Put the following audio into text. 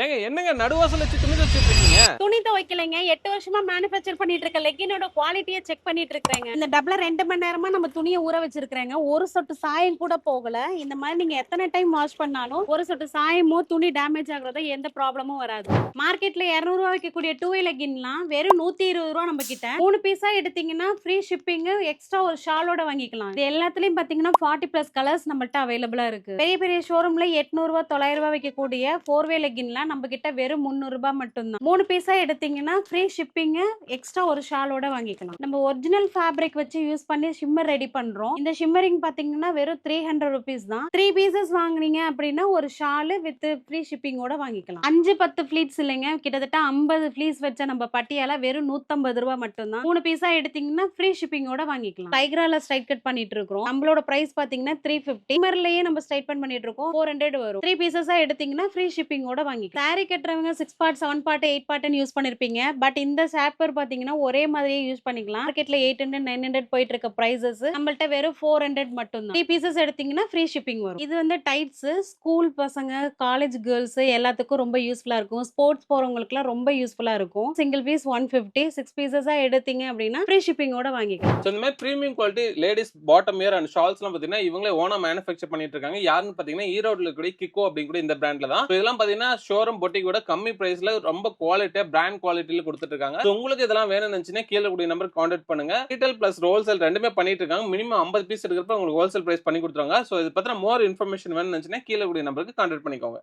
ஏங்க என்னங்க நடுவாசல்ல வச்சு துணி தச்சுட்டு இருக்கீங்க? துணி துவைக்கலைங்க. 8 வருஷமா மேனுஃபேக்சர் பண்ணிட்டு இருக்க லெக்கினோட குவாலிட்டிய செக் பண்ணிட்டு இருக்கிறேங்க. இந்த டப்ல 2 மணி நேரமா நம்ம துணிய ஊற வச்சிருக்கிறேங்க. ஒரு சொட்டு சாயம் கூட போகல. இந்த மாரி நீங்க எத்தன டைம் வாஷ் பண்ணாலும் ஒரு சொட்டு சாயமோ, துணி டேமேஜ் ஆகுறதோ எந்த ப்ராப்ளமும் வராது. மார்க்கெட்ல ரூ. 200 விக்கக்கூடிய 2 வே லெக்கின்லாம் வெறும் ரூ. 120 நம்ம கிட்ட. 3 பீஸா எடுத்தீங்கன்னா ஃப்ரீ ஷிப்பிங் எக்ஸ்ட்ரா ஒரு ஷாலோட வாங்கிக்கலாம். இது எல்லாத்துலயும் பாத்தீங்கன்னா 40+ கலர்ஸ் நம்மள்ட்ட அவைலபிளா இருக்கு. பெரிய பெரிய ஷோரூம்ல ரூ. 800 ரூ. 900 விக்கக்கூடிய 4 வே லெக்கின்லாம் நம்ம கிட்ட வெறும் ரூ. 300 மட்டும்தான். 3 பீஸா எடுத்தீங்கன்னா ஃப்ரீ ஷிப்பிங் எக்ஸ்ட்ரா ஒரு ஷாலோட வாங்கிக்கலாம். நம்ம ஒரிஜினல் ஃபேப்ரிக் வச்சு யூஸ் பண்ணி ஷிம்மர் ரெடி பண்றோம். இந்த ஷிம்மரிங் பாத்தீங்கன்னா வெறும் 300 rupees தான். 3 பீசஸ் வாங்குனீங்க அப்படின்னா ஒரு ஷால் வித் ஃப்ரீ ஷிப்பிங்கோட வாங்கிக்கலாம். 5-10 ஃபிளீட்ஸ் இல்லைங்க, கிட்டத்தட்ட 50 ஃபிளீட்ஸ் வச்ச நம்ம பட்டியால வெறும் ரூ. 150 மட்டும்தான். 3 பீஸா எடுத்தீங்கன்னா ஃப்ரீ ஷிப்பிங்கோட வாங்கிக்கலாம். டைக்ரால ஸ்ட்ரைட் கட் பண்ணிட்டு இருக்கோம். நம்மளோட பிரைஸ் பாத்தீங்கன்னா 350. ஷிம்மர்லயே நம்ம ஸ்ட்ரைட் கட் பண்ணிட்டு இருக்கோம். 400 வரும். 3 பீசஸா எடுத்தீங்கன்னா ஃப்ரீ ஷிப்பிங்கோட வாங்கிக்கலாம். சாரி கட்டுறவங்க 6 பார்ட் 7 பார்ட் 8 பார்ட்னு யூஸ் பண்ணிருப்பீங்க. பட் இந்த சாப்பர் பாத்தீங்கன்னா ஒரே மாதிரியே யூஸ் பண்ணிக்கலாம். மார்க்கெட்ல 800 900 போயிட்டு இருக்க பிரைசஸ் நம்மள்ட்ட வெறும் 400 மட்டும் தான். 3 பீசஸ் எடுத்தீங்கன்னா ஃப்ரீ ஷிப்பிங் வரும். இது வந்து டைட்ஸ் ஸ்கூல் பசங்க, காலேஜ் கேர்ள்ஸ் எல்லாத்துக்கும் ரொம்ப யூஸ்ஃபுல்லா இருக்கும். ஸ்போர்ட்ஸ் போறவங்களுக்குலாம் ரொம்ப யூஸ்ஃபுல்லா இருக்கும். சிங்கிள் பீஸ் 150, 6 பீசஸா எடுத்தீங்க அப்படின்னா ஃப்ரீ ஷிப்பிங்கோட வாங்கிக்கலாம். ஸோ இந்த மாதிரி premium quality ladies bottom wear and ஷால்ஸ்லாம் பார்த்தீங்கன்னா இவங்களே ஓனா மேனுஃபேக்சர் பண்ணிட்டு இருக்காங்க. யாருன்னு பார்த்தீங்கன்னா ஈரோடுல இருக்கக்கூடிய கிக்கோ அப்படிங்கிற இந்த பிராண்ட்ல தான். So இதெல்லாம் பார்த்தீங்கன்னா ஷோரூம் பொட்டிக்கோட கம்மி பிரைஸ்ல ரொம்ப குவாலிட்டியா பிராண்ட் குவாலிட்டியில கொடுத்துட்டு இருக்காங்க. So உங்களுக்கு இதெல்லாம் வேணும்னு நினைச்சீங்கன்னா கீழே கூடிய நம்பர் கான்டாக்ட் பண்ணுங்க. ரீட்டைல் பிளஸ் ஹோல்சேல் ரெண்டுமே பண்ணிட்டு இருக்காங்க. மினிமம் 50 பீஸ் எடுக்கிறப்ப உங்களுக்கு ஹோல்சேல் பிரைஸ் பண்ணி கொடுத்துருவாங்க. ஸோ இது பத்தின மோர் இன்ஃபர்மேஷன் வேணும்னு நினைச்சீங்கன்னா கீழே கூடிய நம்பருக்கு கான்டாக்ட் பண்ணிக்கோங்க.